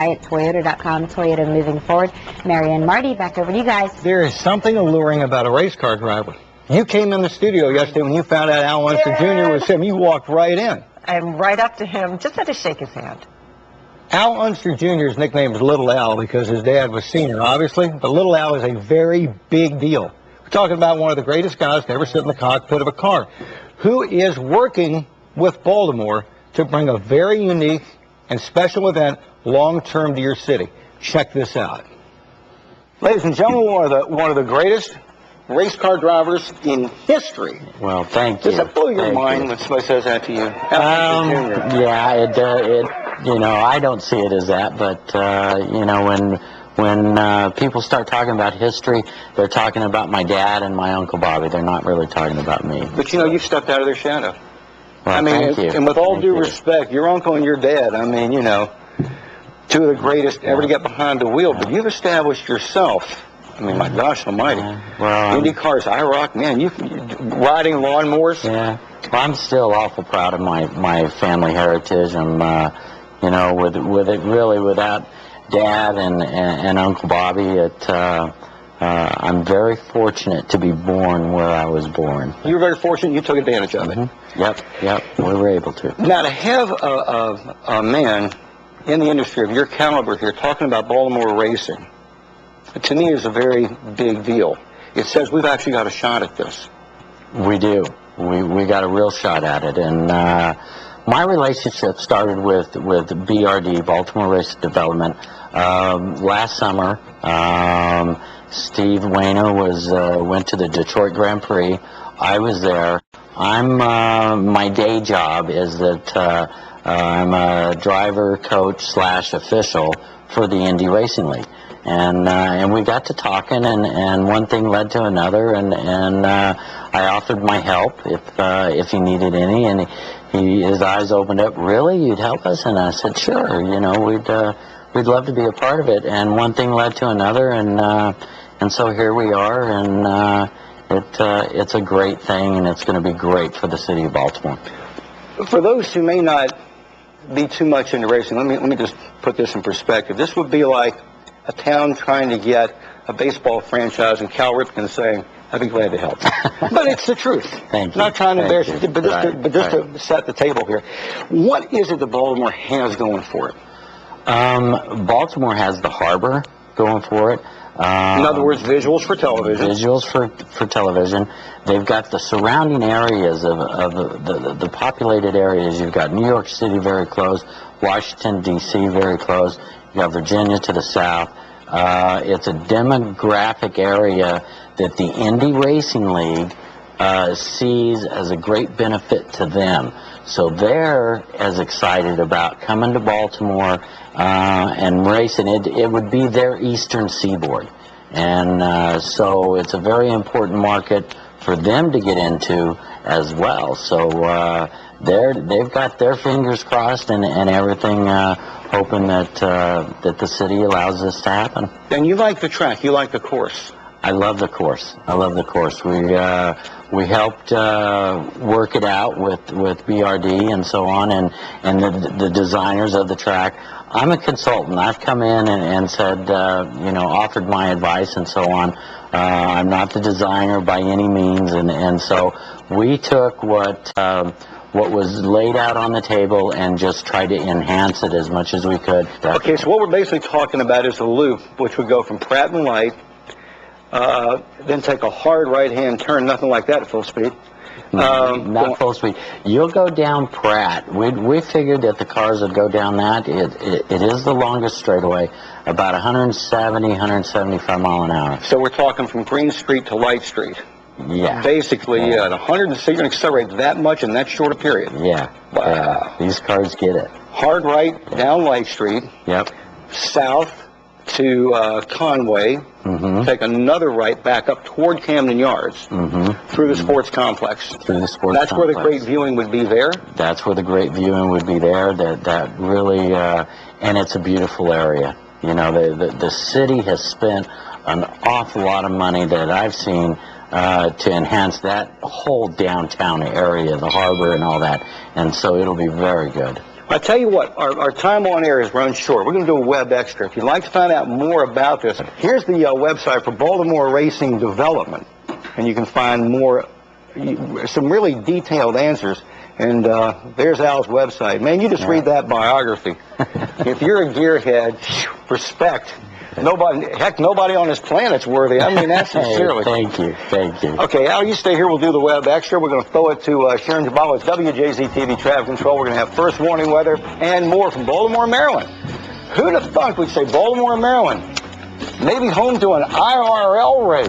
at Toyota.com, Toyota moving forward. Mary and Marty, back over to you guys. There is something alluring about a race car driver. You came in the studio yesterday when you found out Al Unser Jr. was him. You walked right in. I'm right up to him, just had to shake his hand. Al Unser Jr.'s nickname is Little Al because his dad was senior, obviously, but Little Al is a very big deal. We're talking about one of the greatest guys to ever sit in the cockpit of a car, who is working with Baltimore to bring a very unique and special event long-term to your city. Check this out. Ladies and gentlemen, one of the greatest race car drivers in history. Well, thank you. Does that blow your mind when somebody says that to you? Yeah, it you know, I don't see it as that, but you know, when people start talking about history, they're talking about my dad and my Uncle Bobby. They're not really talking about me. But you know, you've stepped out of their shadow. Well, I mean, thank you. And with all due respect, your uncle and your dad, I mean, you know, two of the greatest ever to get behind the wheel, but you've established yourself. I mean, my gosh almighty. Well, Indy cars, IROC, man, you riding lawnmowers. Yeah. Well, I'm still awful proud of my family heritage. I'm, you know, with it really without Dad and Uncle Bobby, I'm very fortunate to be born where I was born. You were very fortunate. You took advantage of it. Yep. We were able to. Now, to have a man in the industry of your caliber here talking about Baltimore racing, to me is a very big deal. It says we've actually got a shot at this. We do. We got a real shot at it. And my relationship started with BRD, Baltimore Race Development, last summer. Steve Wayner went to the Detroit Grand Prix. I was there. My day job is that I'm a driver, coach / official for the Indy Racing League. And we got to talking, and one thing led to another, and I offered my help if he needed any, and his eyes opened up. Really, you'd help us? And I said, sure. You know, we'd love to be a part of it. And one thing led to another, and so here we are, and it's a great thing, and it's going to be great for the city of Baltimore. For those who may not be too much into racing, let me just put this in perspective. This would be like a town trying to get a baseball franchise and Cal Ripken saying, I'd be glad to help. But it's the truth. Thank you. Not trying to embarrass you, but just to set the table here. What is it that Baltimore has going for it? Baltimore has the harbor going for it. In other words, visuals for television. Visuals for television. They've got the surrounding areas of the populated areas. You've got New York City very close, Washington, D.C. very close. You have Virginia to the south. It's a demographic area that the Indy Racing League sees as a great benefit to them. So they're as excited about coming to Baltimore and racing. It would be their eastern seaboard. And so it's a very important market for them to get into as well. So they've got their fingers crossed and everything, hoping that the city allows this to happen. And you like the track, you like the course. I love the course. We helped work it out with BRD and so on, and the designers of the track. I'm a consultant. I've come in and said, you know, offered my advice and so on. I'm not the designer by any means, and so we took what was laid out on the table and just tried to enhance it as much as we could. Okay, so what we're basically talking about is a loop, which would go from Pratt and Light, then take a hard right-hand turn, nothing like that at full speed. Not full speed. You'll go down Pratt. We figured that the cars would go down that. It is the longest straightaway, about 170, 175 mile an hour. So we're talking from Green Street to Light Street. Yeah. Basically, at 160, you're going to accelerate that much in that short a period. Yeah. Wow. Yeah. These cars get it. Hard right down Light Street. Yep. South to Conway. Mm-hmm. Take another right back up toward Camden Yards. Mm-hmm. Through the sports complex. Through the sports That's complex. where the great viewing would be there? That's where the great viewing would be there. That really, and it's a beautiful area. You know, the city has spent an awful lot of money that I've seen to enhance that whole downtown area, the harbor and all that. And so it'll be very good. I tell you what, our time on air has run short. We're going to do a web extra. If you'd like to find out more about this, here's the website for Baltimore Racing Development, and you can find more, some really detailed answers. And there's Al's website. Man, you just read that biography. If you're a gearhead, respect. Nobody on this planet's worthy. I mean that sincerely. Thank you. Okay, Al, you stay here. We'll do the web extra. We're going to throw it to Sharon Jabal. It's WJZ TV Traffic Control. We're going to have first warning weather and more from Baltimore, Maryland. Who'd have thunk we'd say Baltimore, Maryland? Maybe home to an IRL race.